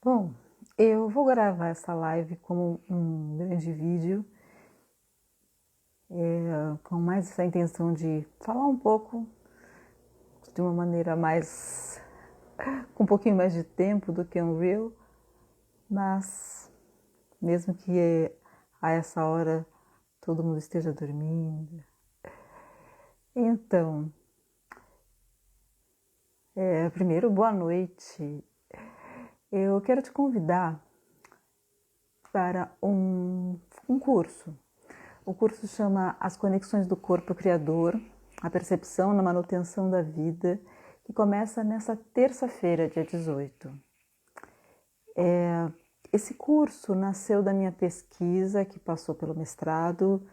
Bom, eu vou gravar essa live como um grande vídeo, com mais essa intenção de falar um pouco de uma maneira mais, com um pouquinho mais de tempo do que um reel, mas mesmo que a essa hora todo mundo esteja dormindo. Então, primeiro, boa noite. Eu quero te convidar para um curso. O curso chama As Conexões do Corpo Criador, a Percepção na Manutenção da Vida, que começa nessa terça-feira, dia 18. Esse curso nasceu da minha pesquisa, que passou pelo mestrado,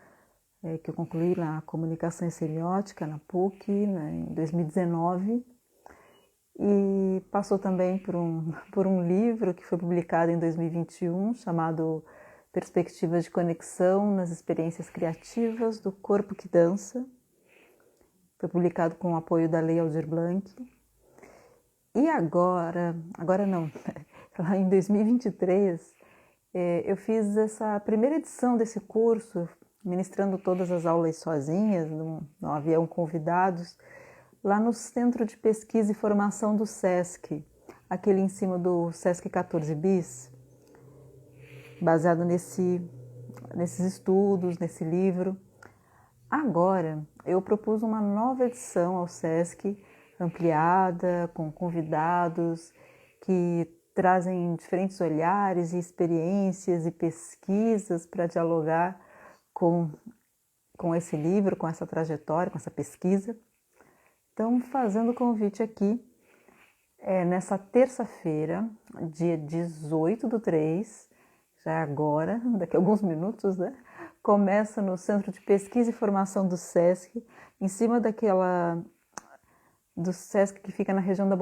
que eu concluí na Comunicação e Semiótica, na PUC, em 2019, e passou também por um livro que foi publicado em 2021, chamado Perspectivas de Conexão nas Experiências Criativas do Corpo que Dança. Foi publicado com o apoio da Lei Aldir Blanc. E agora não, lá em 2023, eu fiz essa primeira edição desse curso, ministrando todas as aulas sozinhas, não haviam convidados, lá no Centro de Pesquisa e Formação do SESC, aquele em cima do SESC 14 Bis, baseado nesses estudos, nesse livro. Agora, eu propus uma nova edição ao SESC, ampliada, com convidados que trazem diferentes olhares e experiências e pesquisas para dialogar com esse livro, com essa trajetória, com essa pesquisa. Então, fazendo o convite aqui, nessa terça-feira, dia 18/3, já agora, daqui a alguns minutos, né? Começa no Centro de Pesquisa e Formação do SESC, em cima do SESC que fica na região da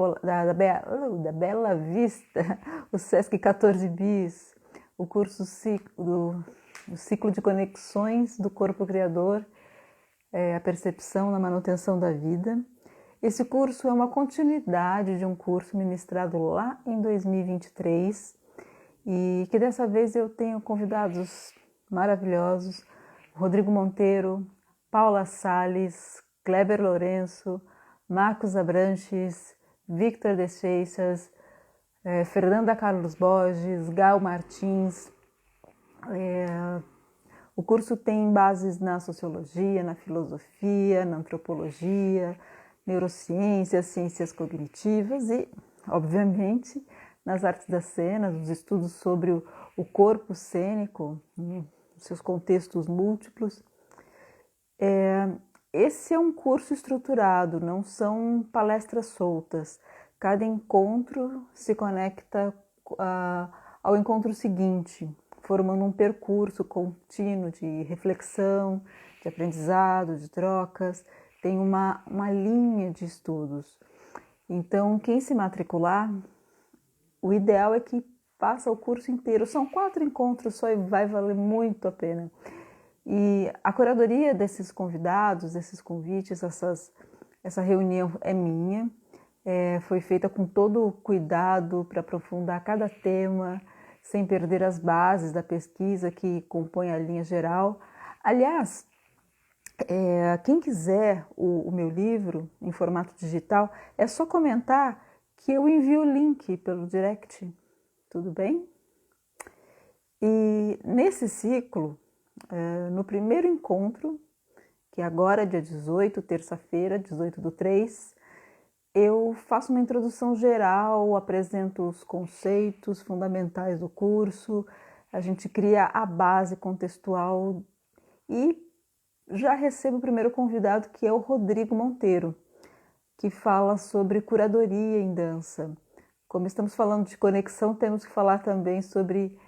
Bela Vista, o SESC 14 Bis, o curso do ciclo de conexões do corpo criador, a percepção na manutenção da vida. Esse curso é uma continuidade de um curso ministrado lá em 2023 e que dessa vez eu tenho convidados maravilhosos: Rodrigo Monteiro, Paula Salles, Kleber Lourenço, Marcos Abranches, Victor de Seixas, Fernanda Carlos Borges, Gal Martins. O curso tem bases na sociologia, na filosofia, na antropologia, neurociências, ciências cognitivas e, obviamente, nas artes da cena, nos estudos sobre o corpo cênico, seus contextos múltiplos. Esse é um curso estruturado, não são palestras soltas. Cada encontro se conecta ao encontro seguinte, formando um percurso contínuo de reflexão, de aprendizado, de trocas. Tem uma linha de estudos. Então, quem se matricular, o ideal é que faça o curso inteiro. São 4 encontros só e vai valer muito a pena. E a curadoria desses convidados, desses convites, essa reunião é minha. Foi feita com todo o cuidado para aprofundar cada tema, sem perder as bases da pesquisa que compõe a linha geral. Aliás, quem quiser o meu livro em formato digital, é só comentar que eu envio o link pelo direct, tudo bem? E nesse ciclo, no primeiro encontro, que agora é dia 18, terça-feira, 18/3, eu faço uma introdução geral, apresento os conceitos fundamentais do curso, a gente cria a base contextual e já recebo o primeiro convidado, que é o Rodrigo Monteiro, que fala sobre curadoria em dança. Como estamos falando de conexão, temos que falar também sobre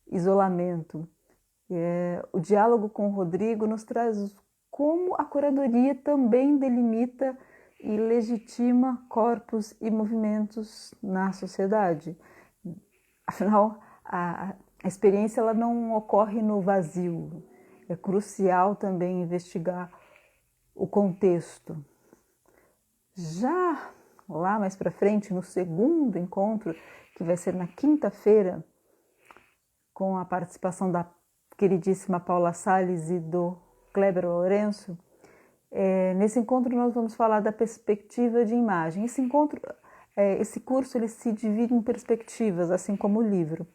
isolamento. O diálogo com o Rodrigo nos traz como a curadoria também delimita e legitima corpos e movimentos na sociedade. Afinal, a experiência ela não ocorre no vazio. É crucial também investigar o contexto. Já lá mais para frente, no segundo encontro, que vai ser na quinta-feira, com a participação da queridíssima Paula Salles e do Kleber Lourenço. Nesse encontro nós vamos falar da perspectiva de imagem. Esse curso ele se divide em perspectivas, assim como o livro.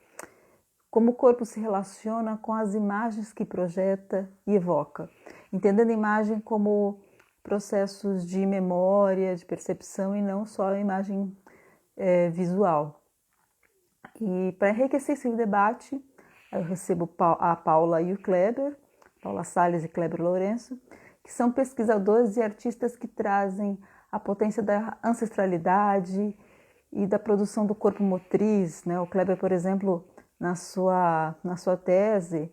Como o corpo se relaciona com as imagens que projeta e evoca, entendendo a imagem como processos de memória, de percepção e não só a imagem visual. E para enriquecer esse debate, eu recebo a Paula e o Kleber, Paula Salles e Kleber Lourenço, que são pesquisadores e artistas que trazem a potência da ancestralidade e da produção do corpo motriz, né? O Kleber, por exemplo, na sua tese,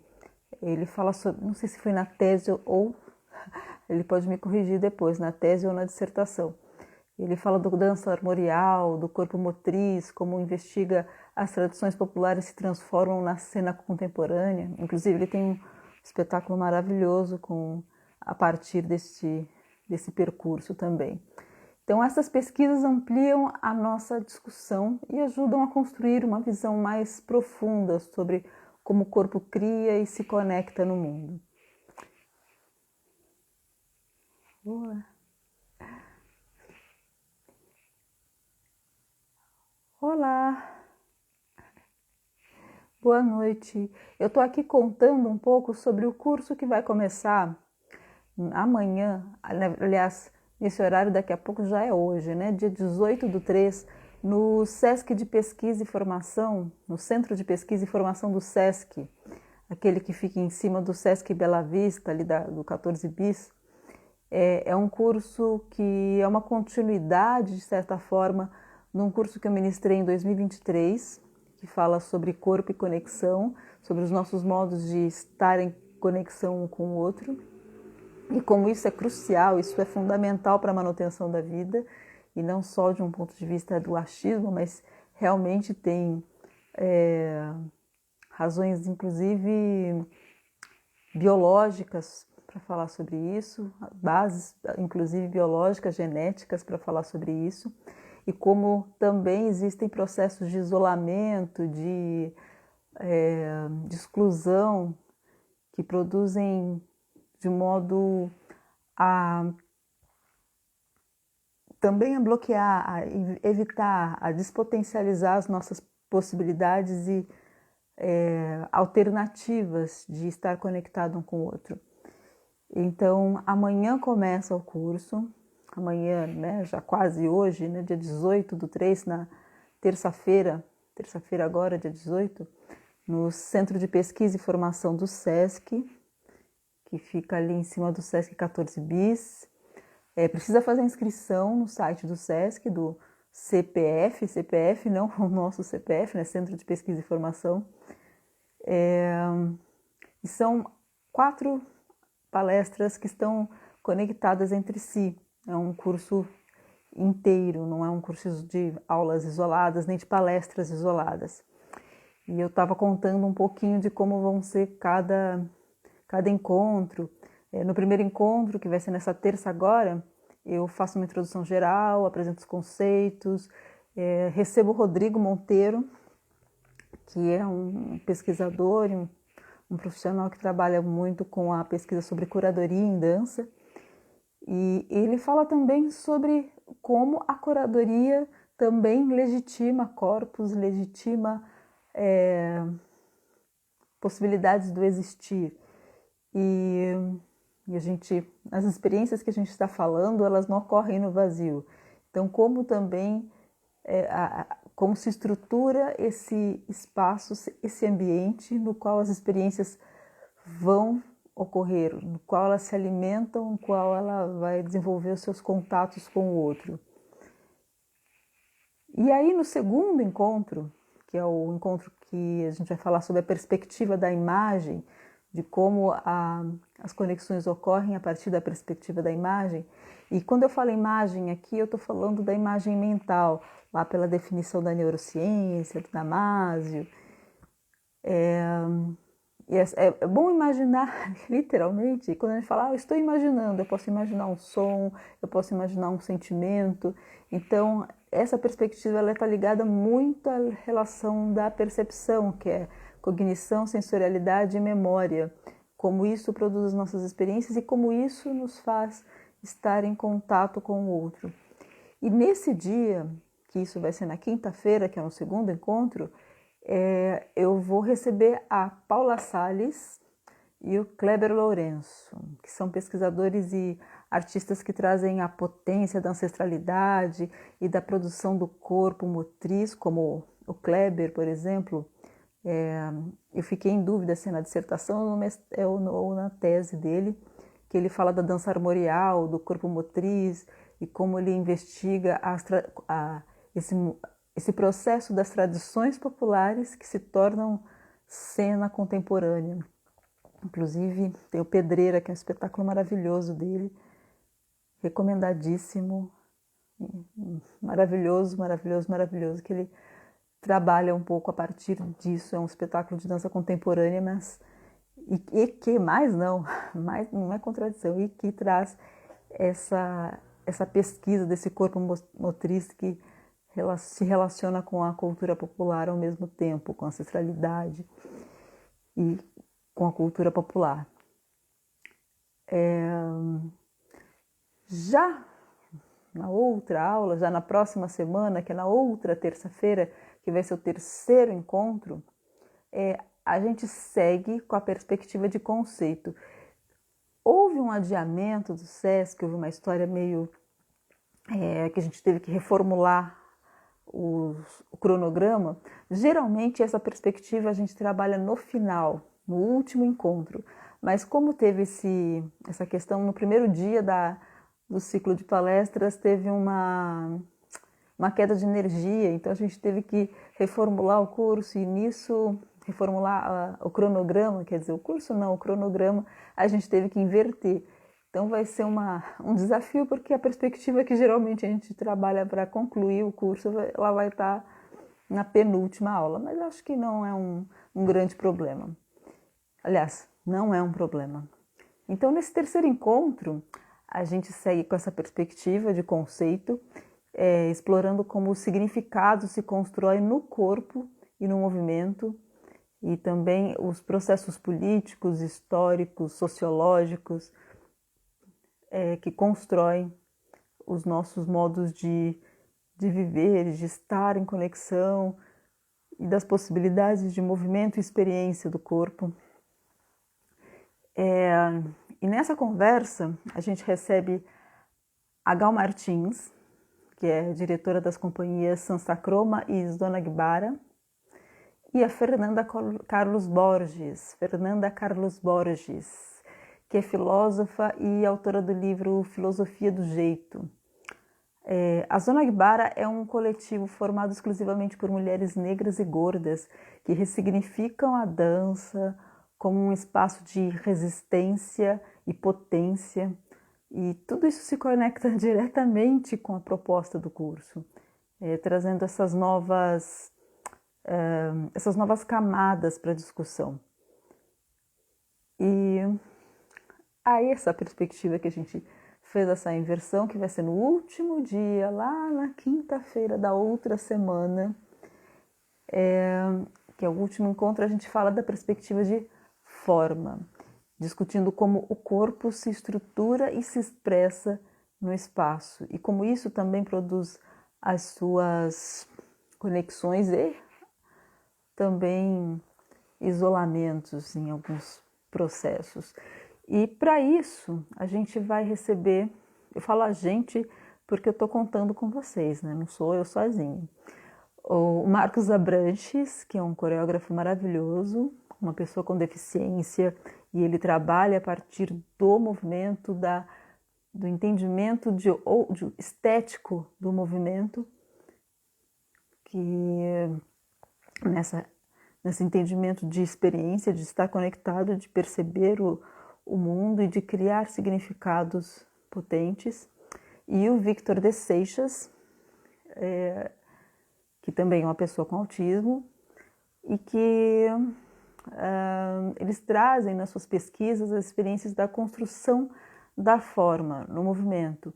ele fala sobre, não sei se foi na tese ou, ele pode me corrigir depois, na tese ou na dissertação. Ele fala do dança armorial, do corpo motriz, como investiga as tradições populares se transformam na cena contemporânea. Inclusive, ele tem um espetáculo maravilhoso a partir desse percurso também. Então, essas pesquisas ampliam a nossa discussão e ajudam a construir uma visão mais profunda sobre como o corpo cria e se conecta no mundo. Boa. Olá! Boa noite. Eu estou aqui contando um pouco sobre o curso que vai começar amanhã, aliás, nesse horário daqui a pouco já é hoje, né? Dia 18/3, no Sesc de Pesquisa e Formação, no Centro de Pesquisa e Formação do Sesc, aquele que fica em cima do Sesc Bela Vista, ali do 14 bis. É um curso que é uma continuidade, de certa forma, num curso que eu ministrei em 2023, que fala sobre corpo e conexão, sobre os nossos modos de estar em conexão um com o outro. E como isso é crucial, isso é fundamental para a manutenção da vida, e não só de um ponto de vista do achismo, mas realmente tem razões, inclusive biológicas, para falar sobre isso, bases, inclusive biológicas, genéticas, para falar sobre isso, e como também existem processos de isolamento, de exclusão, que produzem de modo também a bloquear, a evitar, a despotencializar as nossas possibilidades e alternativas de estar conectado um com o outro. Então, amanhã começa o curso, amanhã, né, já quase hoje, né, dia 18/3, na terça-feira agora, dia 18, no Centro de Pesquisa e Formação do Sesc, que fica ali em cima do Sesc 14 bis. Precisa fazer inscrição no site do Sesc, do CPF não o nosso CPF, né, Centro de Pesquisa e Formação. E são 4 palestras que estão conectadas entre si. É um curso inteiro, não é um curso de aulas isoladas, nem de palestras isoladas. E eu estava contando um pouquinho de como vão ser cada encontro. No primeiro encontro, que vai ser nessa terça agora, eu faço uma introdução geral, apresento os conceitos, recebo o Rodrigo Monteiro, que é um pesquisador, um profissional que trabalha muito com a pesquisa sobre curadoria em dança. E ele fala também sobre como a curadoria também legitima corpos, legitima possibilidades do existir. E as experiências que a gente está falando, elas não ocorrem no vazio. Então, como também, como se estrutura esse espaço, esse ambiente no qual as experiências vão ocorrer, no qual elas se alimentam, no qual ela vai desenvolver os seus contatos com o outro. E aí, no segundo encontro, que é o encontro que a gente vai falar sobre a perspectiva da imagem, de como as conexões ocorrem a partir da perspectiva da imagem. E quando eu falo imagem aqui, eu estou falando da imagem mental, lá pela definição da neurociência, do Damasio. é bom imaginar, literalmente, quando a gente fala, eu estou imaginando, eu posso imaginar um som, eu posso imaginar um sentimento. Então, essa perspectiva ela está ligada muito à relação da percepção, que é cognição, sensorialidade e memória. Como isso produz as nossas experiências e como isso nos faz estar em contato com o outro. E nesse dia, que isso vai ser na quinta-feira, que é o segundo encontro, eu vou receber a Paula Salles e o Kleber Lourenço, que são pesquisadores e artistas que trazem a potência da ancestralidade e da produção do corpo motriz, como o Kleber, por exemplo. Eu fiquei em dúvida se na dissertação ou na tese dele, que ele fala da dança armorial, do corpo motriz e como ele investiga esse processo das tradições populares que se tornam cena contemporânea. Inclusive, tem o Pedreira, que é um espetáculo maravilhoso dele, recomendadíssimo, maravilhoso, maravilhoso, maravilhoso, que ele trabalha um pouco a partir disso. É um espetáculo de dança contemporânea, mas e que mais não é contradição, e que traz essa pesquisa desse corpo motriz que se relaciona com a cultura popular ao mesmo tempo, com a ancestralidade e com a cultura popular. Já na outra aula, já na próxima semana, que é na outra terça-feira, que vai ser o terceiro encontro, a gente segue com a perspectiva de conceito. Houve um adiamento do SESC, houve uma história meio que a gente teve que reformular o cronograma. Geralmente essa perspectiva a gente trabalha no final, no último encontro, mas como teve essa questão no primeiro dia do ciclo de palestras, teve uma queda de energia, então a gente teve que reformular o curso e nisso reformular o cronograma, quer dizer, o curso não, o cronograma a gente teve que inverter. Então vai ser um desafio, porque a perspectiva que geralmente a gente trabalha para concluir o curso, ela vai estar na penúltima aula, mas acho que não é um grande problema. Aliás, não é um problema. Então, nesse terceiro encontro, a gente segue com essa perspectiva de conceito, explorando como o significado se constrói no corpo e no movimento, e também os processos políticos, históricos, sociológicos, que constroem os nossos modos de viver, de estar em conexão e das possibilidades de movimento e experiência do corpo. E nessa conversa a gente recebe a Gal Martins, que é diretora das companhias Sansa Croma e Sdona Gbara, e a Fernanda Carlos Borges, que é filósofa e autora do livro Filosofia do Jeito. A Sdona Gbara é um coletivo formado exclusivamente por mulheres negras e gordas que ressignificam a dança como um espaço de resistência e potência, e tudo isso se conecta diretamente com a proposta do curso, trazendo essas novas camadas para a discussão. E aí essa perspectiva que a gente fez essa inversão, que vai ser no último dia, lá na quinta-feira da outra semana, que é o último encontro, a gente fala da perspectiva de forma, discutindo como o corpo se estrutura e se expressa no espaço e como isso também produz as suas conexões e também isolamentos em alguns processos. E para isso a gente vai receber, eu falo a gente porque eu estou contando com vocês, né? Não sou eu sozinha. O Marcos Abranches, que é um coreógrafo maravilhoso, uma pessoa com deficiência, e ele trabalha a partir do movimento, do entendimento de estético do movimento, que nesse entendimento de experiência, de estar conectado, de perceber o mundo e de criar significados potentes. E o Victor de Seixas, que também é uma pessoa com autismo e que eles trazem nas suas pesquisas as experiências da construção da forma no movimento.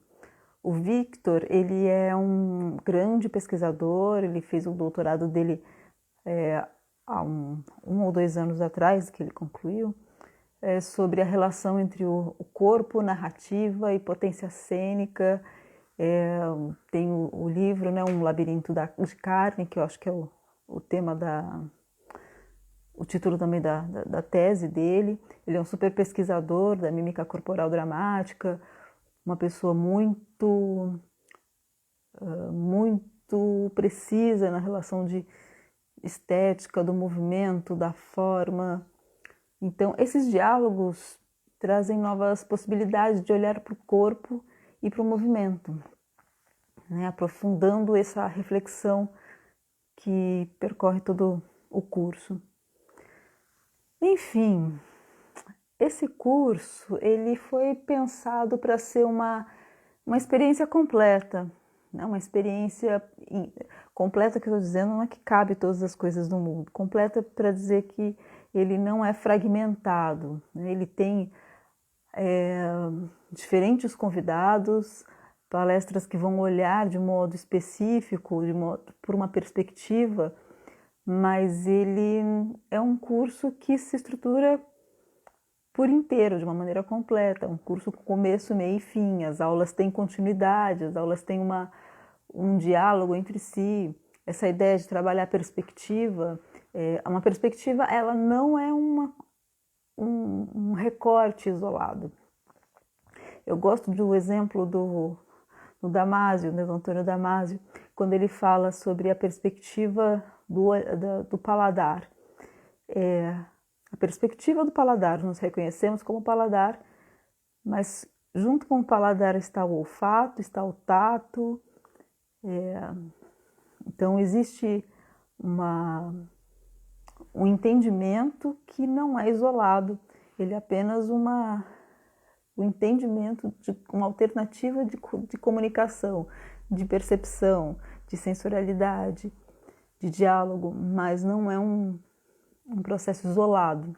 O Victor, ele é um grande pesquisador, ele fez o doutorado dele há um ou 2 anos atrás, que ele concluiu, sobre a relação entre o corpo, narrativa e potência cênica. Tem o livro, né, Um Labirinto de Carne, que eu acho que é o tema o título também da tese dele. Ele é um super pesquisador da mímica corporal dramática, uma pessoa muito precisa na relação de estética, do movimento, da forma. Então, esses diálogos trazem novas possibilidades de olhar para o corpo e para o movimento, né? Aprofundando essa reflexão que percorre todo o curso. Enfim, esse curso ele foi pensado para ser uma experiência completa, né? Uma experiência completa, que eu estou dizendo, não é que cabe todas as coisas do mundo, completa para dizer que ele não é fragmentado, né? Ele tem diferentes convidados, palestras que vão olhar de modo específico, por uma perspectiva, mas ele é um curso que se estrutura por inteiro, de uma maneira completa, um curso com começo, meio e fim. As aulas têm continuidade, as aulas têm um diálogo entre si. Essa ideia de trabalhar a perspectiva, uma perspectiva, ela não é um recorte isolado. Eu gosto do exemplo do Damasio, do Antônio Damasio, quando ele fala sobre a perspectiva do paladar. A perspectiva do paladar, nós reconhecemos como paladar, mas junto com o paladar está o olfato, está o tato. Então existe um entendimento que não é isolado, ele é apenas o entendimento de uma alternativa de comunicação, de percepção, de sensorialidade, de diálogo, mas não é um processo isolado.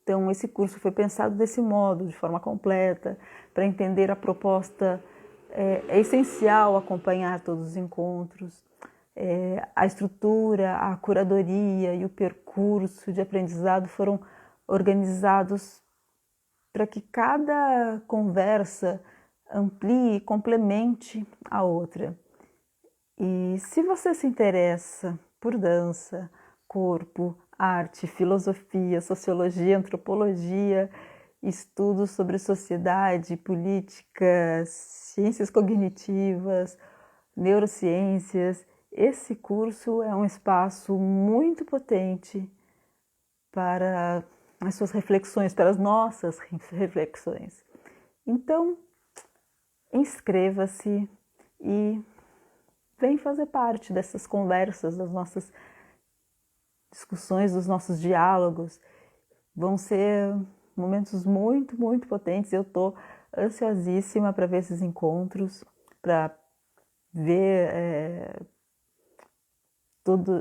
Então esse curso foi pensado desse modo, de forma completa, para entender a proposta. É essencial acompanhar todos os encontros, a estrutura, a curadoria e o percurso de aprendizado foram organizados para que cada conversa amplie e complemente a outra. E se você se interessa por dança, corpo, arte, filosofia, sociologia, antropologia, estudos sobre sociedade, política, ciências cognitivas, neurociências, esse curso é um espaço muito potente para as suas reflexões, para as nossas reflexões. Então, inscreva-se e vem fazer parte dessas conversas, das nossas discussões, dos nossos diálogos. Vão ser momentos muito, muito potentes. Eu estou ansiosíssima para ver esses encontros, para ver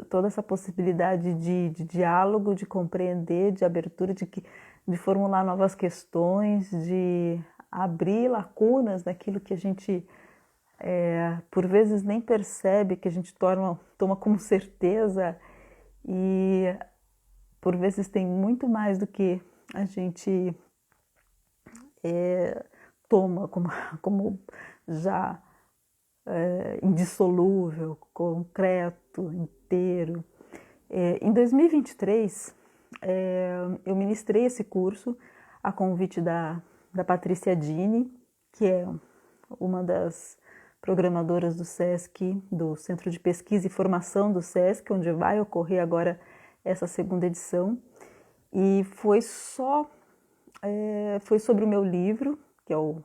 toda essa possibilidade de diálogo, de compreender, de abertura, de formular novas questões, de abrir lacunas naquilo que a gente, por vezes, nem percebe, que a gente toma como certeza, e por vezes tem muito mais do que a gente toma como já indissolúvel, concreto, inteiro. Em 2023, eu ministrei esse curso a convite da Patrícia Dini, que é uma das programadoras do SESC, do Centro de Pesquisa e Formação do SESC, onde vai ocorrer agora essa segunda edição. E foi sobre o meu livro, que é o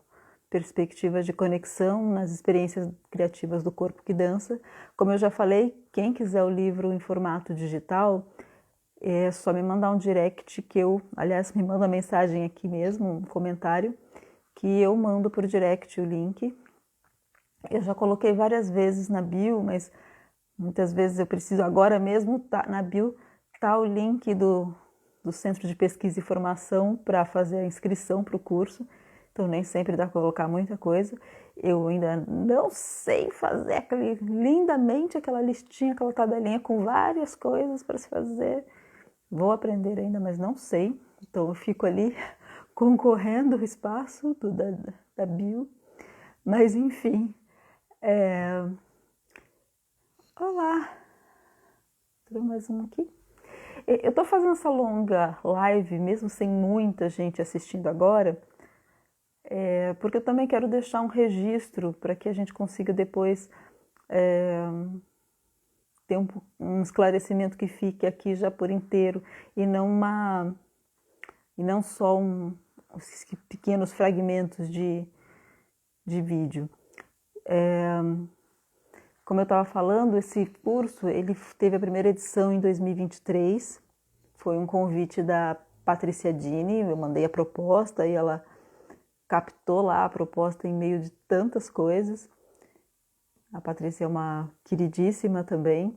Perspectivas de Conexão nas Experiências Criativas do Corpo que Dança. Como eu já falei, quem quiser o livro em formato digital, é só me mandar um direct que aliás, me manda uma mensagem aqui mesmo, um comentário, que eu mando por direct o link. Eu já coloquei várias vezes na bio, mas muitas vezes eu preciso agora mesmo, na bio, tá o link do Centro de Pesquisa e Formação para fazer a inscrição para o curso. Então nem sempre dá para colocar muita coisa. Eu ainda não sei fazer lindamente aquela listinha, aquela tabelinha com várias coisas para se fazer. Vou aprender ainda, mas não sei. Então eu fico ali concorrendo o espaço da bio. Mas enfim. Olá! Tem mais um aqui. Eu estou fazendo essa longa live, mesmo sem muita gente assistindo agora, porque eu também quero deixar um registro para que a gente consiga depois ter um esclarecimento que fique aqui já por inteiro e não só pequenos fragmentos de vídeo. Como eu estava falando, esse curso ele teve a primeira edição em 2023, foi um convite da Patrícia Dini, eu mandei a proposta e ela captou lá a proposta em meio de tantas coisas. A Patrícia é uma queridíssima também,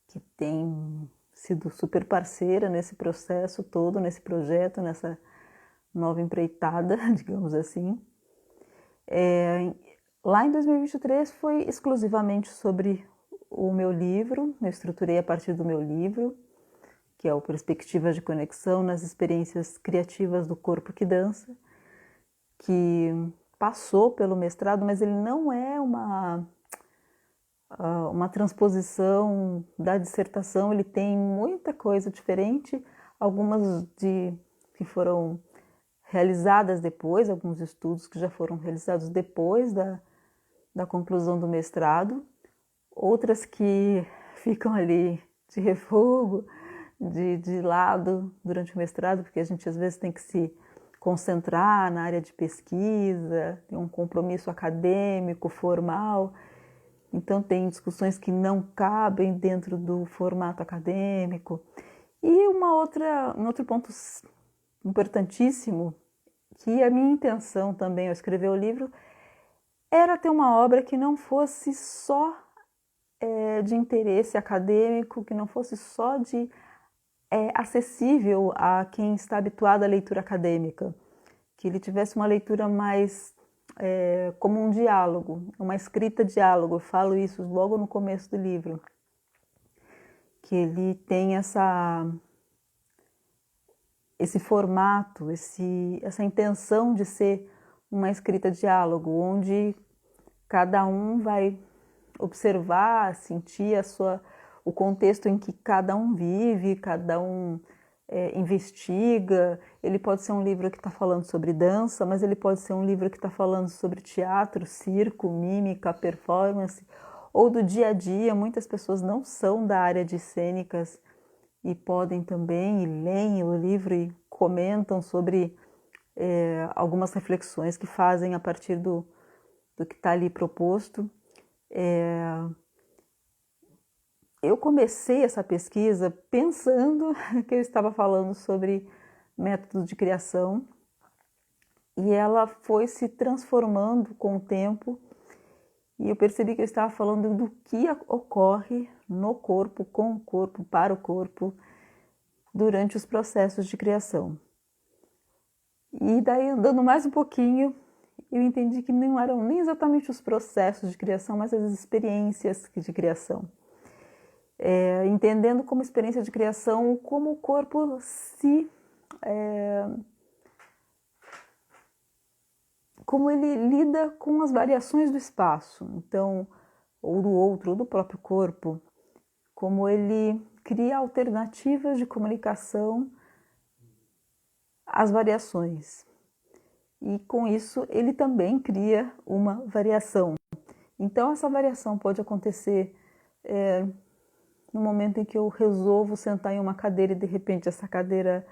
que tem sido super parceira nesse processo todo, nesse projeto, nessa nova empreitada, digamos assim. Lá em 2023 foi exclusivamente sobre o meu livro, eu estruturei a partir do meu livro, que é o Perspectivas de Conexão nas Experiências Criativas do Corpo que Dança, que passou pelo mestrado, mas ele não é uma transposição da dissertação, ele tem muita coisa diferente, algumas que foram realizadas depois, alguns estudos que já foram realizados depois da conclusão do mestrado, outras que ficam ali de refugo, de lado durante o mestrado, porque a gente às vezes tem que se concentrar na área de pesquisa, tem um compromisso acadêmico, formal, então tem discussões que não cabem dentro do formato acadêmico. E um outro ponto importantíssimo, que a minha intenção também ao escrever o livro era ter uma obra que não fosse só de interesse acadêmico, que não fosse só acessível a quem está habituado à leitura acadêmica, que ele tivesse uma leitura mais como um diálogo, uma escrita diálogo. Eu falo isso logo no começo do livro, que ele tem esse formato, essa intenção de ser uma escrita diálogo, onde cada um vai observar, sentir o contexto em que cada um vive, cada um investiga. Ele pode ser um livro que está falando sobre dança, mas ele pode ser um livro que está falando sobre teatro, circo, mímica, performance, ou do dia a dia. Muitas pessoas não são da área de cênicas e podem também, e leem o livro e comentam sobre algumas reflexões que fazem a partir do que está ali proposto. Eu comecei essa pesquisa pensando que eu estava falando sobre método de criação e ela foi se transformando com o tempo e eu percebi que eu estava falando do que ocorre no corpo, com o corpo, para o corpo, durante os processos de criação. E daí, andando mais um pouquinho, eu entendi que não eram nem exatamente os processos de criação, mas as experiências de criação. Entendendo como experiência de criação, como o corpo como ele lida com as variações do espaço, então, ou do outro, ou do próprio corpo, como ele cria alternativas de comunicação às variações. E com isso ele também cria uma variação. Então essa variação pode acontecer no momento em que eu resolvo sentar em uma cadeira e de repente essa cadeira,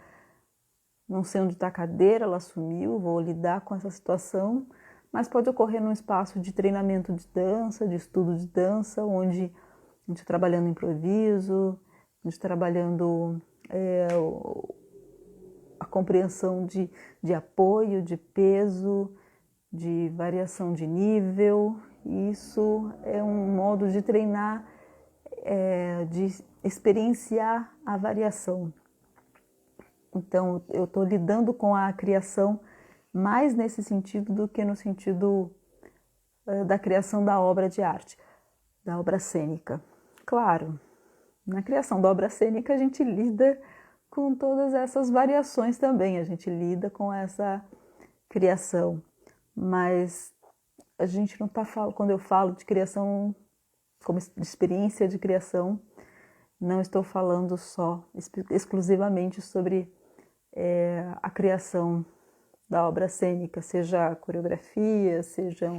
não sei onde está a cadeira, ela sumiu, vou lidar com essa situação, mas pode ocorrer num espaço de treinamento de dança, de estudo de dança, onde a gente está trabalhando improviso, a gente está trabalhando a compreensão de apoio, de peso, de variação de nível. Isso é um modo de treinar de experienciar a variação. Então, eu estou lidando com a criação mais nesse sentido do que no sentido da criação da obra de arte, da obra cênica. Claro, na criação da obra cênica a gente lida com todas essas variações também, a gente lida com essa criação, mas a gente não está falando, quando eu falo de criação como experiência de criação, não estou falando só exclusivamente sobre a criação da obra cênica, seja a coreografia, seja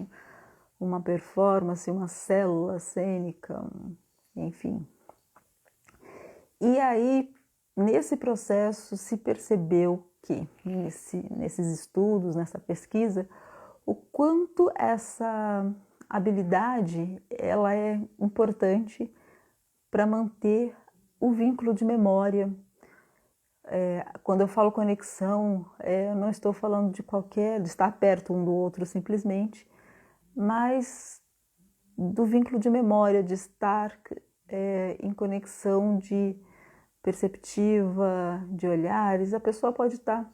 uma performance, uma célula cênica, enfim. E aí, nesse processo, se percebeu que, nesses estudos, nessa pesquisa, o quanto essa habilidade ela é importante para manter o vínculo de memória. Quando eu falo conexão, eu não estou falando de estar perto um do outro simplesmente, mas do vínculo de memória, de estar em conexão de perceptiva, de olhares. A pessoa pode estar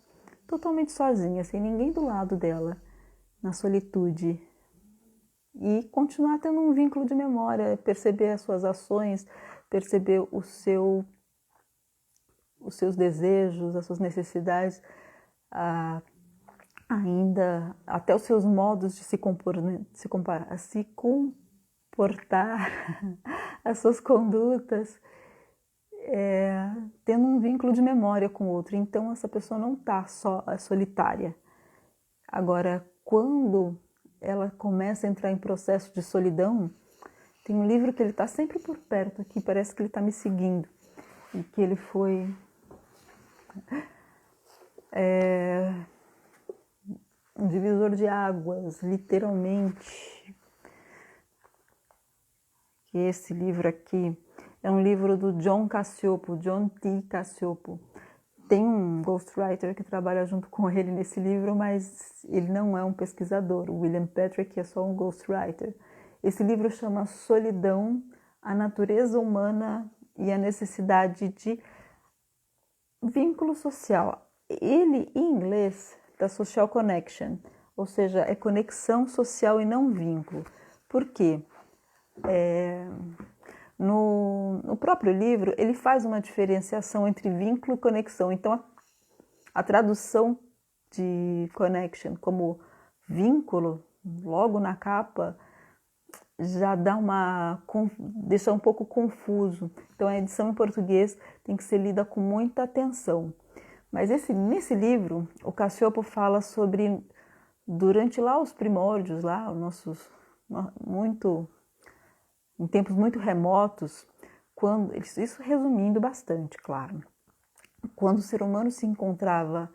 totalmente sozinha, sem ninguém do lado dela, na solitude, e continuar tendo um vínculo de memória, perceber as suas ações, perceber os seus desejos, as suas necessidades, ainda até os seus modos de se comportar, as suas condutas, tendo um vínculo de memória com o outro. Então essa pessoa não está solitária. Agora, quando ela começa a entrar em processo de solidão, tem um livro que ele está sempre por perto aqui, parece que ele está me seguindo, e que ele foi um divisor de águas, literalmente. E esse livro aqui é um livro do John T. Cacioppo. Tem um ghostwriter que trabalha junto com ele nesse livro, mas ele não é um pesquisador. O William Patrick é só um ghostwriter. Esse livro chama Solidão, a Natureza Humana e a Necessidade de Vínculo Social. Ele, em inglês, está Social Connection, ou seja, é conexão social e não vínculo. Por quê? No próprio livro, ele faz uma diferenciação entre vínculo e conexão. Então, a tradução de connection como vínculo, logo na capa, já deixa um pouco confuso. Então, a edição em português tem que ser lida com muita atenção. Mas nesse livro, o Cacioppo fala sobre, durante lá os primórdios, em tempos muito remotos, isso resumindo bastante, claro, quando o ser humano se encontrava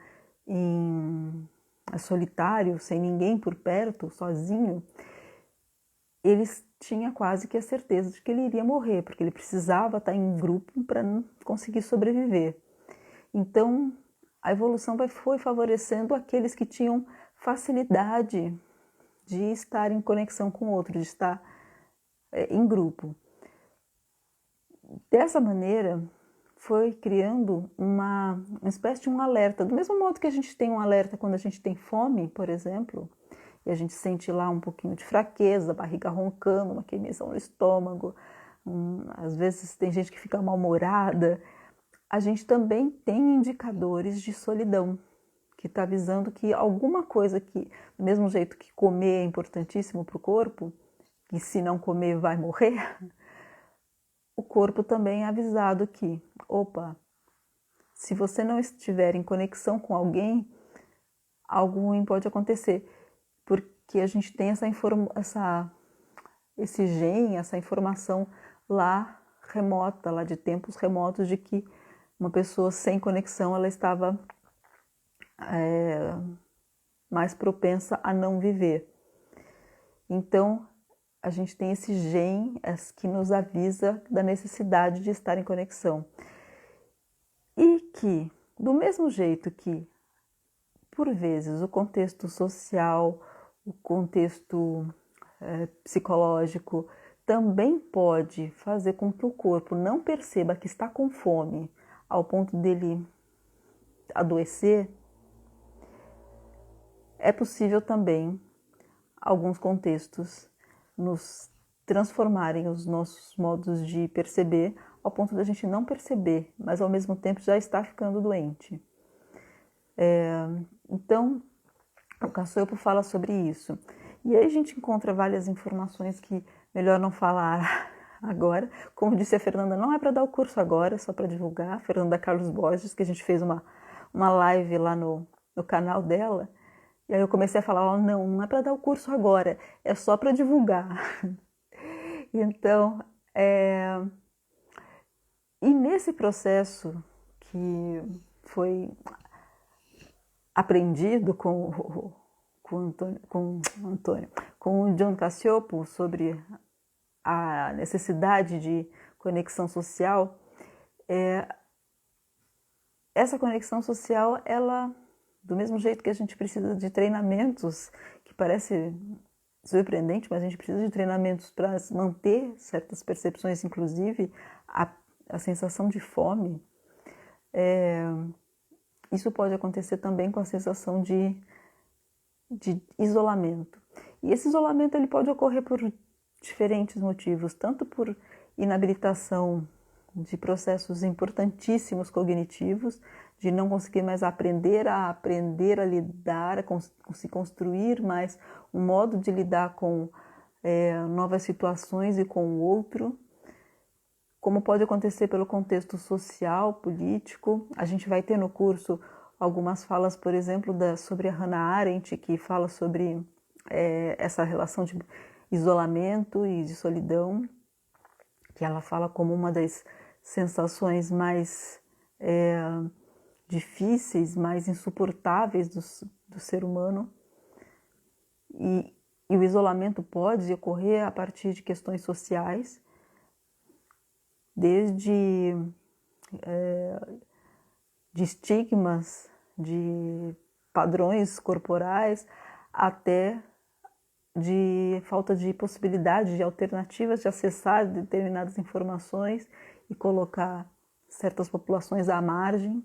solitário, sem ninguém por perto, sozinho, ele tinha quase que a certeza de que ele iria morrer, porque ele precisava estar em grupo para conseguir sobreviver. Então, a evolução foi favorecendo aqueles que tinham facilidade de estar em conexão com o outro, de estar em grupo. Dessa maneira, foi criando uma espécie de um alerta. Do mesmo modo que a gente tem um alerta quando a gente tem fome, por exemplo, e a gente sente lá um pouquinho de fraqueza, barriga roncando, uma queimação no estômago, às vezes tem gente que fica mal-humorada. A gente também tem indicadores de solidão, que está avisando que alguma coisa que, do mesmo jeito que comer é importantíssimo para o corpo, e se não comer vai morrer, o corpo também é avisado que, se você não estiver em conexão com alguém, algo ruim pode acontecer, porque a gente tem esse gene, essa informação lá remota, lá de tempos remotos, de que uma pessoa sem conexão ela estava mais propensa a não viver. Então, a gente tem esse gene que nos avisa da necessidade de estar em conexão. E que, do mesmo jeito que, por vezes, o contexto social, o contexto psicológico também pode fazer com que o corpo não perceba que está com fome ao ponto dele adoecer, é possível também, alguns contextos, nos transformarem os nossos modos de perceber ao ponto da gente não perceber, mas ao mesmo tempo já está ficando doente. Então, o Caçoepo fala sobre isso. E aí a gente encontra várias informações que melhor não falar agora. Como disse a Fernanda, não é para dar o curso agora, é só para divulgar. A Fernanda Carlos Borges, que a gente fez uma live lá no canal dela. E aí eu comecei a falar, oh, não é para dar o curso agora, é só para divulgar. Então, e nesse processo que foi aprendido com o John Cacioppo sobre a necessidade de conexão social, essa conexão social, ela, do mesmo jeito que a gente precisa de treinamentos, que parece surpreendente, mas a gente precisa de treinamentos para manter certas percepções, inclusive a sensação de fome, isso pode acontecer também com a sensação de isolamento. E esse isolamento ele pode ocorrer por diferentes motivos, tanto por inabilitação de processos importantíssimos cognitivos, de não conseguir mais aprender a lidar, a se construir mais um modo de lidar com novas situações e com o outro, como pode acontecer pelo contexto social, político. A gente vai ter no curso algumas falas, por exemplo, sobre a Hannah Arendt, que fala sobre essa relação de isolamento e de solidão, que ela fala como uma das sensações mais difíceis, mais insuportáveis do ser humano. E o isolamento pode ocorrer a partir de questões sociais, desde de estigmas, de padrões corporais, até de falta de possibilidade, de alternativas de acessar determinadas informações e colocar certas populações à margem,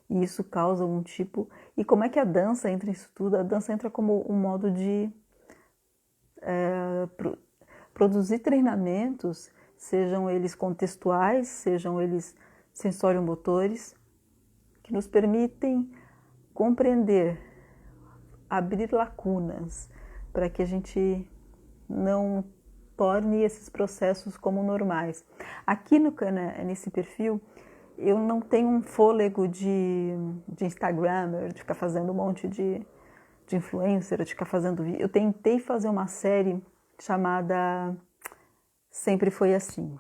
e isso causa um tipo... E como é que a dança entra nisso tudo? A dança entra como um modo de produzir treinamentos, sejam eles contextuais, sejam eles sensório-motores, que nos permitem compreender, abrir lacunas, para que a gente não torne esses processos como normais. Aqui nesse perfil, eu não tenho um fôlego de Instagrammer, de ficar fazendo um monte de influencer, de ficar fazendo vídeo. Eu tentei fazer uma série chamada Sempre Foi Assim,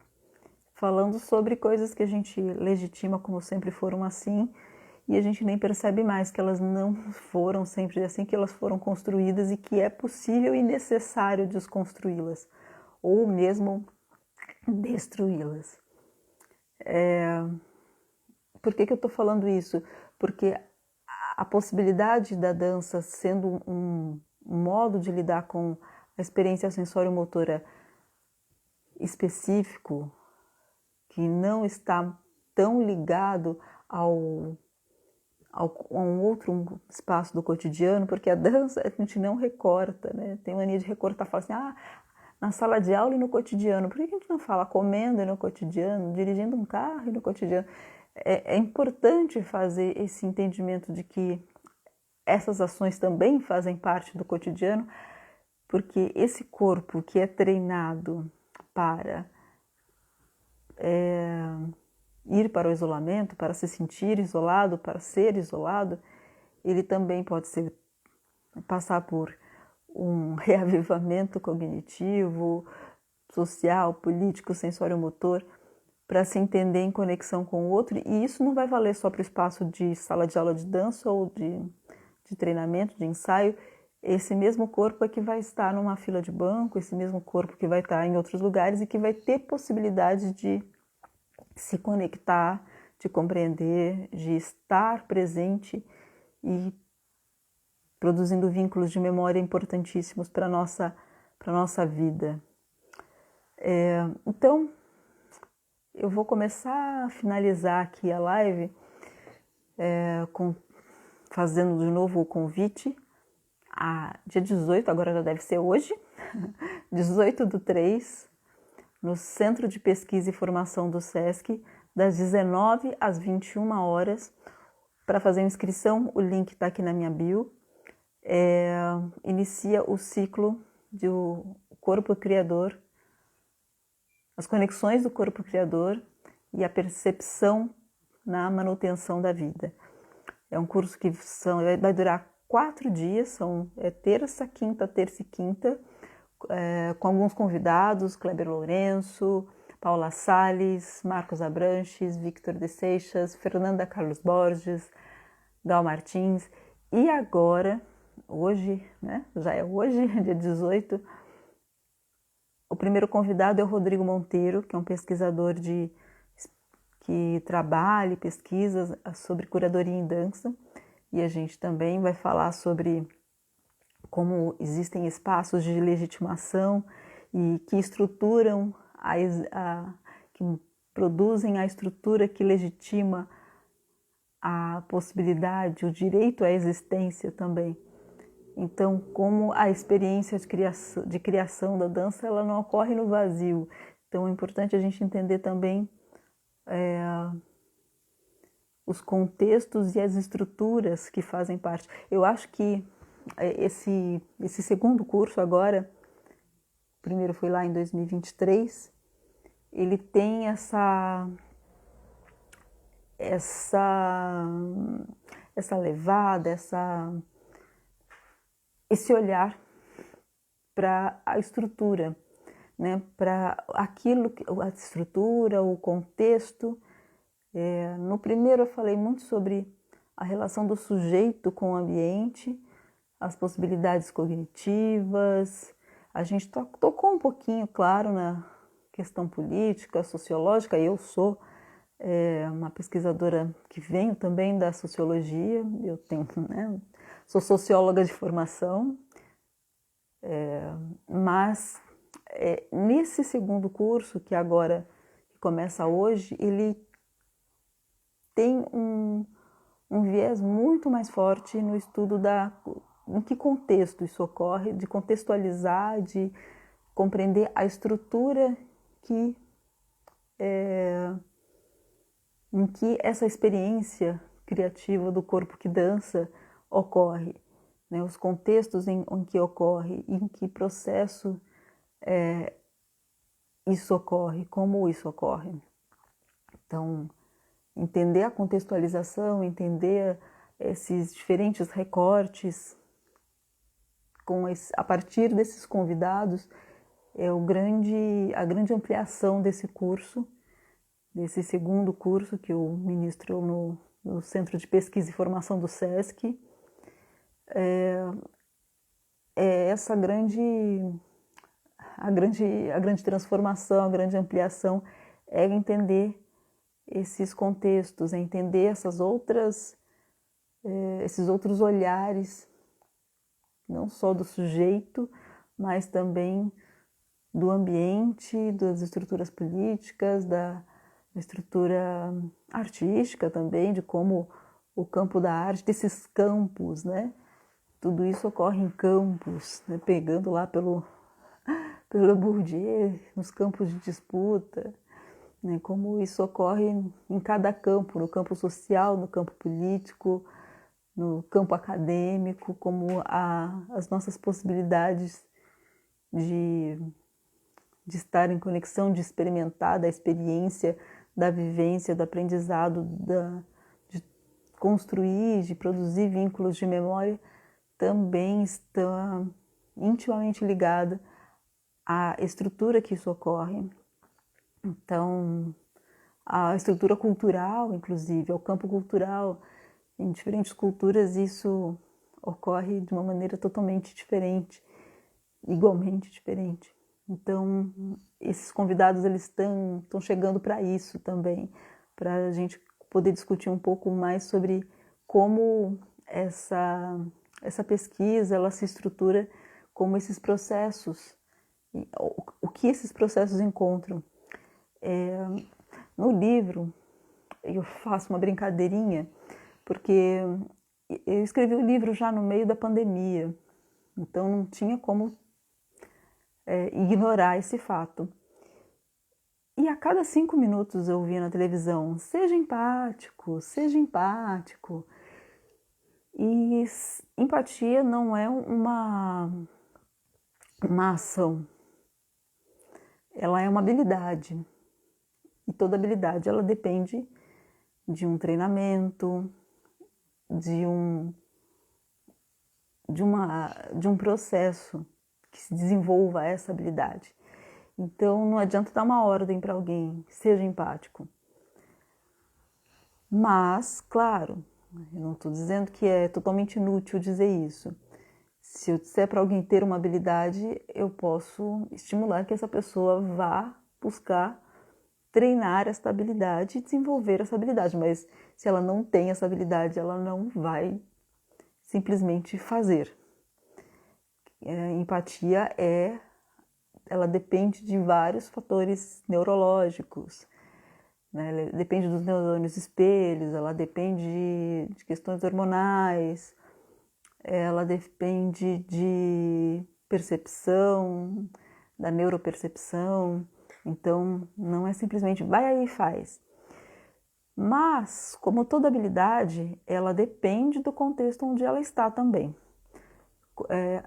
falando sobre coisas que a gente legitima como sempre foram assim, e a gente nem percebe mais que elas não foram sempre assim, que elas foram construídas e que é possível e necessário desconstruí-las, ou mesmo destruí-las. Por que eu estou falando isso? Porque a possibilidade da dança sendo um modo de lidar com a experiência sensório-motora específico, que não está tão ligado a um outro espaço do cotidiano, porque a dança a gente não recorta, né? Tem mania de recortar, fala assim, na sala de aula e no cotidiano. Por que a gente não fala comendo e no cotidiano, dirigindo um carro e no cotidiano? É importante fazer esse entendimento de que essas ações também fazem parte do cotidiano, porque esse corpo que é treinado para ir para o isolamento, para se sentir isolado, para ser isolado, ele também pode passar por um reavivamento cognitivo, social, político, sensório-motor, para se entender em conexão com o outro. E isso não vai valer só para o espaço de sala de aula de dança ou de treinamento, de ensaio. Esse mesmo corpo é que vai estar numa fila de banco, esse mesmo corpo que vai estar em outros lugares e que vai ter possibilidade de se conectar, de compreender, de estar presente e produzindo vínculos de memória importantíssimos para a nossa vida. Então, eu vou começar a finalizar aqui a live fazendo de novo o convite. Dia 18, agora já deve ser hoje, 18/3, no Centro de Pesquisa e Formação do SESC, das 19 às 21 horas. Para fazer a inscrição, o link está aqui na minha bio. Inicia o ciclo do Corpo Criador, as conexões do Corpo Criador e a percepção na manutenção da vida. É um curso que vai durar 4 dias, terça, quinta, com alguns convidados, Kleber Lourenço, Paula Salles, Marcos Abranches, Victor de Seixas, Fernanda Carlos Borges, Gal Martins. E agora, hoje, né? Já é hoje, dia 18, o primeiro convidado é o Rodrigo Monteiro, que é um pesquisador que trabalha e pesquisa sobre curadoria em dança. E a gente também vai falar sobre como existem espaços de legitimação e que estruturam, que produzem a estrutura que legitima a possibilidade, o direito à existência também. Então, como a experiência de criação da dança, ela não ocorre no vazio. Então, é importante a gente entender também os contextos e as estruturas que fazem parte. Eu acho que esse segundo curso agora, o primeiro foi lá em 2023, ele tem essa levada, esse olhar para a estrutura, né? Para aquilo, a estrutura, o contexto. No primeiro eu falei muito sobre a relação do sujeito com o ambiente, as possibilidades cognitivas. A gente tocou um pouquinho, claro, na questão política, sociológica. Eu sou uma pesquisadora que venho também da sociologia, eu tenho, né, sou socióloga de formação, mas nesse segundo curso, que agora começa hoje, ele tem um viés muito mais forte no estudo em que contexto isso ocorre, de contextualizar, de compreender a estrutura em que essa experiência criativa do corpo que dança ocorre, né? Os contextos em que ocorre, em que processo isso ocorre, como isso ocorre. Então, entender a contextualização, entender esses diferentes recortes a partir desses convidados é a grande ampliação desse curso, desse segundo curso que eu ministro no Centro de Pesquisa e Formação do SESC. Essa a grande transformação, a grande ampliação é entender esses contextos, é entender esses outros olhares, não só do sujeito, mas também do ambiente, das estruturas políticas, da estrutura artística também, de como o campo da arte, desses campos, né? Tudo isso ocorre em campos, né? Pegando lá pelo Bourdieu, nos campos de disputa, né? Como isso ocorre em cada campo, no campo social, no campo político, no campo acadêmico, como as nossas possibilidades de estar em conexão, de experimentar da experiência, da vivência, do aprendizado, de construir, de produzir vínculos de memória, também está intimamente ligada à estrutura que isso ocorre. Então, a estrutura cultural, inclusive, ao campo cultural, em diferentes culturas isso ocorre de uma maneira totalmente diferente, igualmente diferente. Então, esses convidados eles estão chegando para isso também, para a gente poder discutir um pouco mais sobre como essa pesquisa ela se estrutura, como esses processos O que esses processos encontram? No livro, eu faço uma brincadeirinha, porque eu escrevi o livro já no meio da pandemia, então não tinha como ignorar esse fato. E a cada 5 minutos eu via na televisão, seja empático, seja empático. E empatia não é uma ação, ela é uma habilidade. E toda habilidade ela depende de um treinamento, de um processo que se desenvolva essa habilidade. Então não adianta dar uma ordem para alguém, seja empático. Mas, claro, eu não estou dizendo que é totalmente inútil dizer isso. Se eu disser para alguém ter uma habilidade, eu posso estimular que essa pessoa vá buscar treinar essa habilidade e desenvolver essa habilidade. Mas se ela não tem essa habilidade, ela não vai simplesmente fazer. Empatia ela depende de vários fatores neurológicos, né? Ela depende dos neurônios espelhos, ela depende de questões hormonais, ela depende de percepção, da neuropercepção. Então, não é simplesmente vai aí e faz. Mas, como toda habilidade, ela depende do contexto onde ela está também.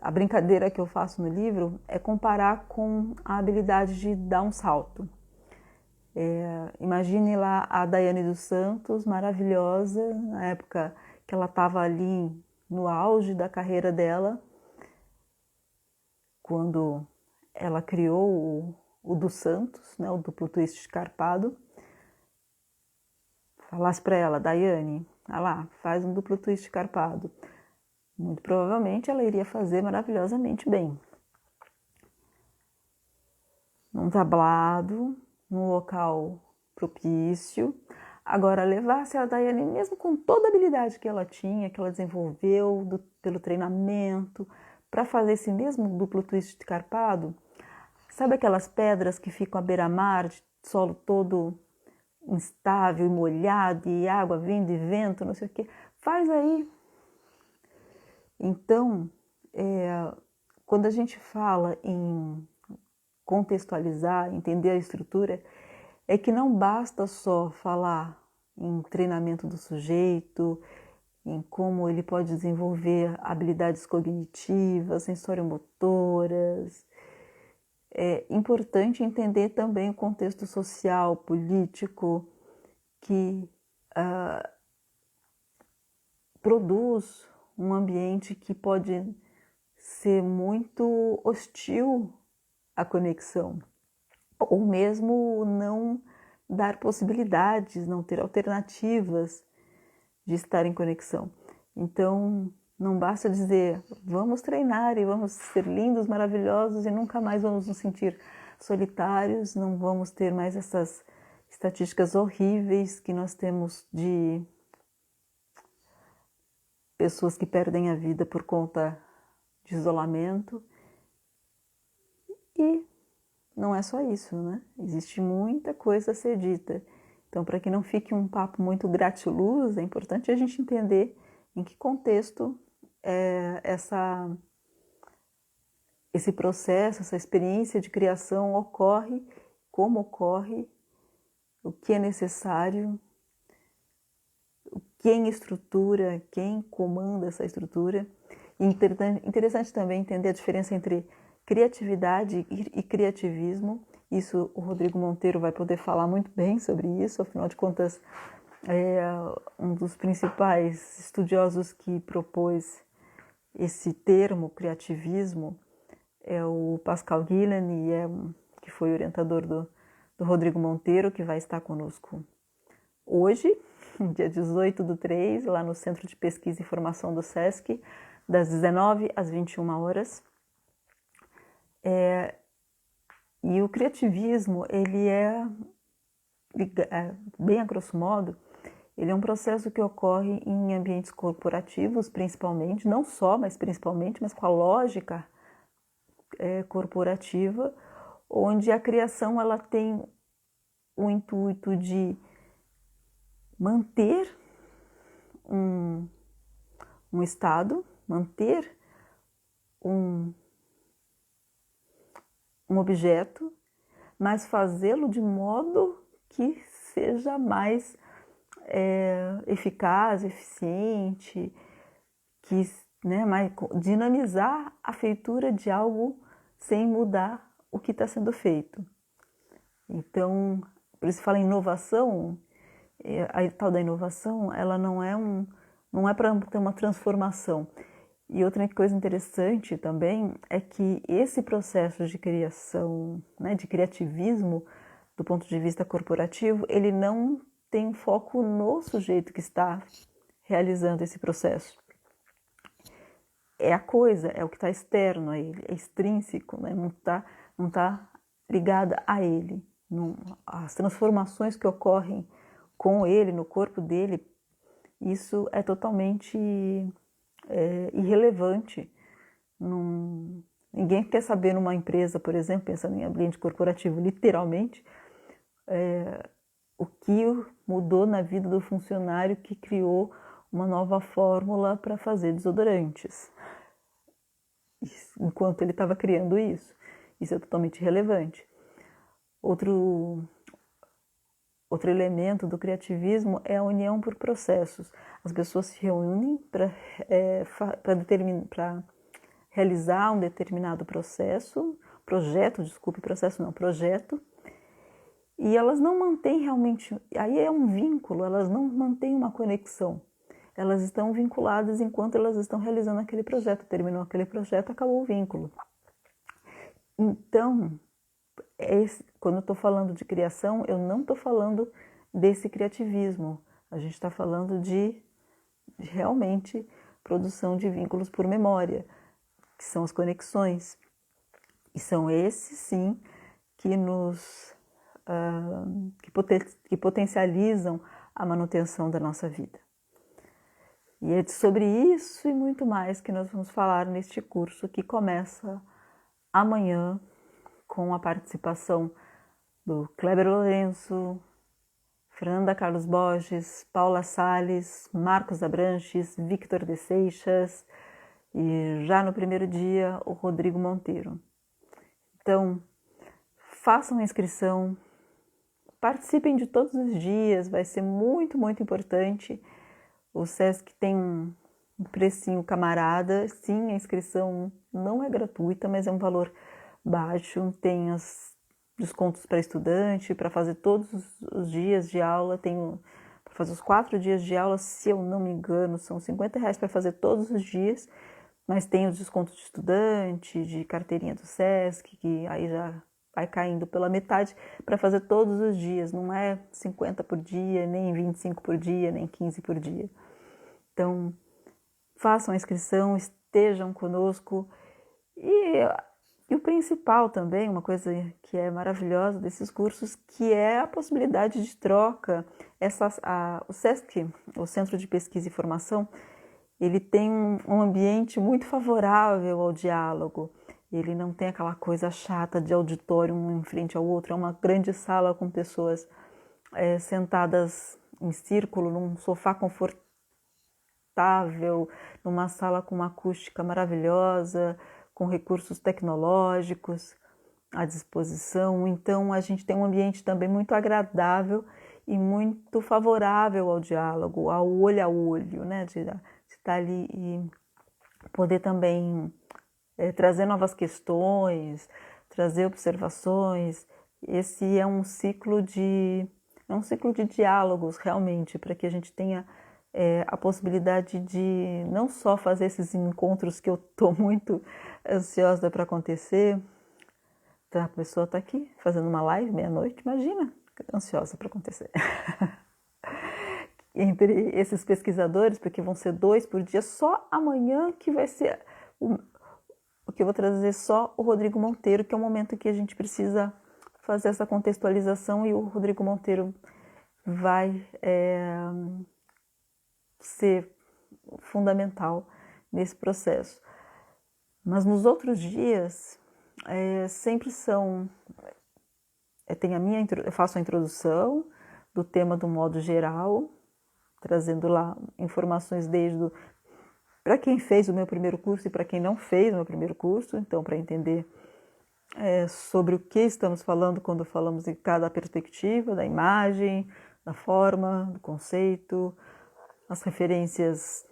A brincadeira que eu faço no livro é comparar com a habilidade de dar um salto. Imagine lá a Daiane dos Santos, maravilhosa, na época que ela estava ali no auge da carreira dela, quando ela criou o dos Santos, né, o duplo twist escarpado. Falasse para ela, Daiane, lá, faz um duplo twist escarpado. Muito provavelmente ela iria fazer maravilhosamente bem. Num tablado, num local propício. Agora, levasse a Daiane, mesmo com toda a habilidade que ela tinha, que ela desenvolveu pelo treinamento, para fazer esse mesmo duplo twist escarpado, sabe aquelas pedras que ficam à beira-mar, de solo todo instável e molhado, e água vindo e vento, não sei o quê? Faz aí. Então, quando a gente fala em contextualizar, entender a estrutura, é que não basta só falar em treinamento do sujeito, em como ele pode desenvolver habilidades cognitivas, sensoriomotoras. É importante entender também o contexto social, político, que produz um ambiente que pode ser muito hostil à conexão, ou mesmo não dar possibilidades, não ter alternativas de estar em conexão. Então, não basta dizer, vamos treinar e vamos ser lindos, maravilhosos e nunca mais vamos nos sentir solitários, não vamos ter mais essas estatísticas horríveis que nós temos de pessoas que perdem a vida por conta de isolamento. E não é só isso, né? Existe muita coisa a ser dita. Então, para que não fique um papo muito gratiluz, é importante a gente entender em que contexto esse processo, essa experiência de criação ocorre, como ocorre, o que é necessário, quem estrutura, quem comanda essa estrutura. E interessante também entender a diferença entre criatividade e criativismo. Isso o Rodrigo Monteiro vai poder falar muito bem sobre isso, afinal de contas, um dos principais estudiosos que propôs esse termo, criativismo, é o Pascal Gillen, que foi orientador do Rodrigo Monteiro, que vai estar conosco hoje, dia 18/3, lá no Centro de Pesquisa e Formação do SESC, das 19 às 21 horas. E o criativismo, ele bem a grosso modo, ele é um processo que ocorre em ambientes corporativos, principalmente, não só, mas principalmente, mas com a lógica corporativa, onde a criação ela tem o intuito de manter um estado, manter um objeto, mas fazê-lo de modo que seja mais eficaz, eficiente, que, né, mais, dinamizar a feitura de algo sem mudar o que está sendo feito. Então, por isso fala em inovação, a tal da inovação, ela não é para ter uma transformação. E outra coisa interessante também é que esse processo de criação, né, de criativismo, do ponto de vista corporativo, ele não tem foco no sujeito que está realizando esse processo. É a coisa, é o que está externo a ele, é extrínseco, né? não tá ligada a ele. Não, as transformações que ocorrem com ele, no corpo dele, isso é totalmente irrelevante. Ninguém quer saber numa empresa, por exemplo, pensando em ambiente corporativo, literalmente, o que mudou na vida do funcionário que criou uma nova fórmula para fazer desodorantes. Enquanto ele estava criando isso. Isso é totalmente irrelevante. Outro elemento do criativismo é a união por processos. As pessoas se reúnem para realizar um determinado processo, projeto, e elas não mantêm realmente, aí é um vínculo, elas não mantêm uma conexão. Elas estão vinculadas enquanto elas estão realizando aquele projeto. Terminou aquele projeto, acabou o vínculo. Então, quando eu estou falando de criação, eu não estou falando desse criativismo. A gente está falando de realmente produção de vínculos por memória, que são as conexões. E são esses, sim, que que potencializam a manutenção da nossa vida. E é sobre isso e muito mais que nós vamos falar neste curso que começa amanhã com a participação do Kleber Lourenço, Fernanda Carlos Borges, Paula Salles, Marcos Abranches, Victor de Seixas e já no primeiro dia o Rodrigo Monteiro. Então, façam a inscrição, participem de todos os dias, vai ser muito, muito importante. O SESC tem um precinho camarada, sim, a inscrição não é gratuita, mas é um valor baixo, tem os descontos para estudante, para fazer todos os dias de aula, para fazer os 4 dias de aula, se eu não me engano, são R$50 para fazer todos os dias, mas tem os descontos de estudante, de carteirinha do SESC, que aí já vai caindo pela metade para fazer todos os dias, não é 50 por dia, nem 25 por dia, nem 15 por dia. Então, façam a inscrição, estejam conosco e o principal também, uma coisa que é maravilhosa desses cursos, que é a possibilidade de troca. O SESC, o Centro de Pesquisa e Formação, ele tem um ambiente muito favorável ao diálogo. Ele não tem aquela coisa chata de auditório um em frente ao outro, é uma grande sala com pessoas sentadas em círculo, num sofá confortável, numa sala com uma acústica maravilhosa, com recursos tecnológicos à disposição. Então, a gente tem um ambiente também muito agradável e muito favorável ao diálogo, ao olho, né? De estar ali e poder também trazer novas questões, trazer observações. Esse é um ciclo de diálogos, realmente, para que a gente tenha a possibilidade de não só fazer esses encontros que eu estou muito ansiosa para acontecer. A pessoa está aqui fazendo uma live meia-noite, imagina, ansiosa para acontecer. Entre esses pesquisadores, porque vão ser 2 por dia, só amanhã que vai ser o que eu vou trazer só o Rodrigo Monteiro, que é o momento que a gente precisa fazer essa contextualização e o Rodrigo Monteiro vai ser fundamental nesse processo. Mas nos outros dias sempre são... eu faço a introdução do tema do modo geral, trazendo lá informações para quem fez o meu primeiro curso e para quem não fez o meu primeiro curso, então para entender sobre o que estamos falando quando falamos em cada perspectiva, da imagem, da forma, do conceito, as referências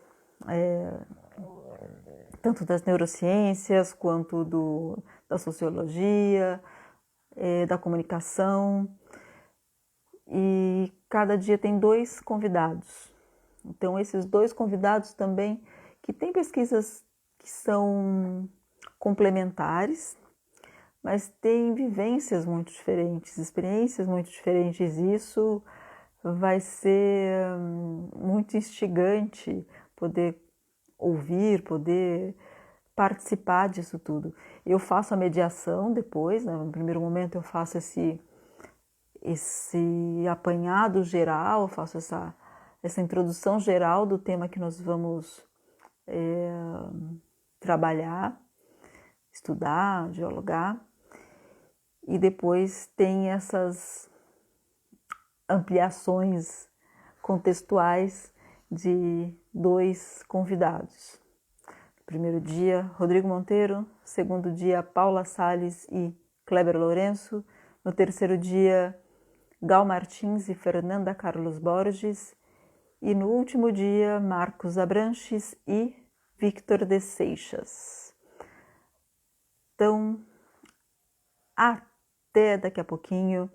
tanto das neurociências quanto da sociologia, da comunicação. E cada dia tem 2 convidados. Então, esses 2 convidados também, que têm pesquisas que são complementares, mas têm vivências muito diferentes, experiências muito diferentes. Isso vai ser muito instigante poder ouvir, poder participar disso tudo. Eu faço a mediação depois, né? No primeiro momento eu faço esse apanhado geral, eu faço essa introdução geral do tema que nós vamos trabalhar, estudar, dialogar, e depois tem essas ampliações contextuais de 2 convidados. No primeiro dia, Rodrigo Monteiro. No segundo dia, Paula Salles e Kleber Lourenço. No terceiro dia, Gal Martins e Fernanda Carlos Borges. E no último dia, Marcos Abranches e Victor de Seixas. Então, até daqui a pouquinho,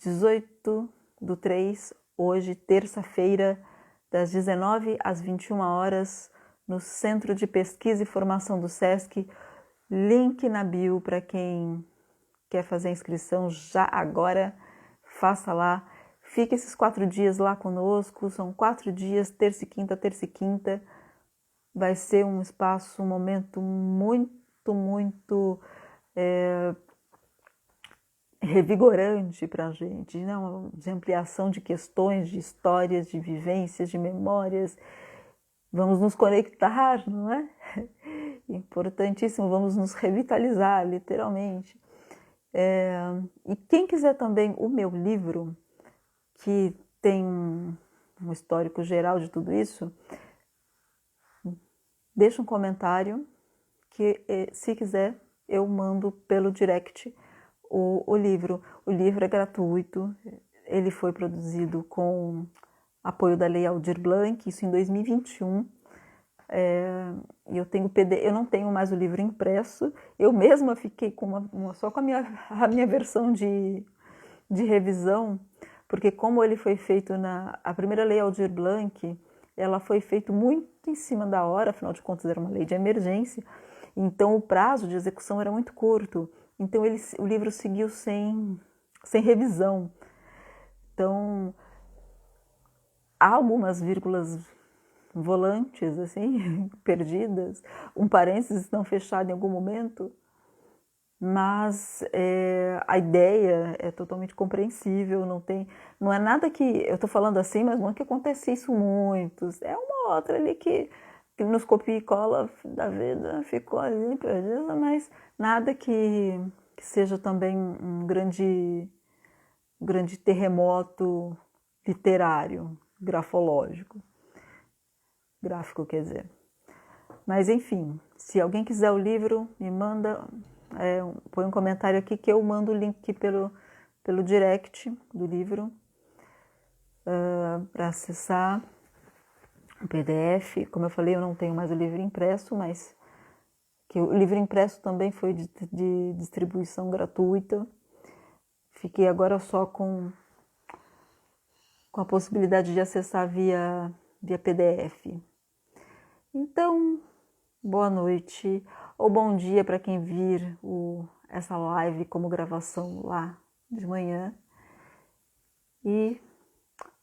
18/3, hoje, terça-feira, das 19 às 21 horas, no Centro de Pesquisa e Formação do SESC. Link na bio para quem quer fazer a inscrição já agora, faça lá. Fique esses 4 dias lá conosco, são 4 dias, terça e quinta, terça e quinta. Vai ser um espaço, um momento muito, muito revigorante para a gente, não? De ampliação de questões, de histórias, de vivências, de memórias. Vamos nos conectar, não é? Importantíssimo, vamos nos revitalizar, literalmente. E quem quiser também o meu livro, que tem um histórico geral de tudo isso, deixa um comentário que, se quiser, eu mando pelo direct o livro. O livro é gratuito, ele foi produzido com apoio da Lei Aldir Blanc, isso em 2021. E eu tenho eu não tenho mais o livro impresso, eu mesma fiquei com só com a minha versão de revisão, porque como ele foi feito a primeira Lei Aldir Blanc, ela foi feita muito em cima da hora, afinal de contas era uma lei de emergência, então o prazo de execução era muito curto, então o livro seguiu sem revisão. Então, há algumas vírgulas volantes, assim, perdidas, um parênteses não fechado em algum momento, mas a ideia é totalmente compreensível, não é nada que, eu estou falando assim, mas não é que acontece isso muito, é uma outra ali que nos copia e cola da vida, ficou ali perdida, mas nada que seja também um grande terremoto literário, grafológico. Gráfico, quer dizer. Mas, enfim, se alguém quiser o livro, me manda, põe um comentário aqui que eu mando o link pelo direct do livro para acessar o PDF. Como eu falei, eu não tenho mais o livro impresso, mas que o livro impresso também foi de distribuição gratuita. Fiquei agora só com a possibilidade de acessar via PDF. Então, boa noite ou bom dia para quem vir essa live como gravação lá de manhã. E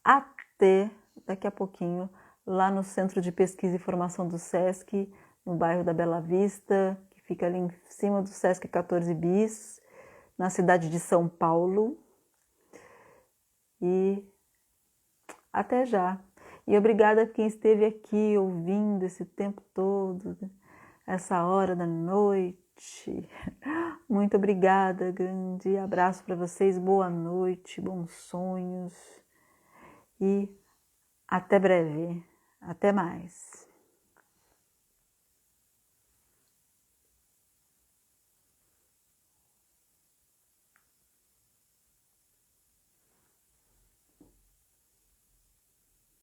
até daqui a pouquinho lá no Centro de Pesquisa e Formação do SESC, no bairro da Bela Vista, que fica ali em cima do SESC 14 Bis, na cidade de São Paulo. E até já. E obrigada a quem esteve aqui ouvindo esse tempo todo, essa hora da noite, noite. Muito obrigada, grande abraço para vocês, boa noite, bons sonhos e até breve, até mais.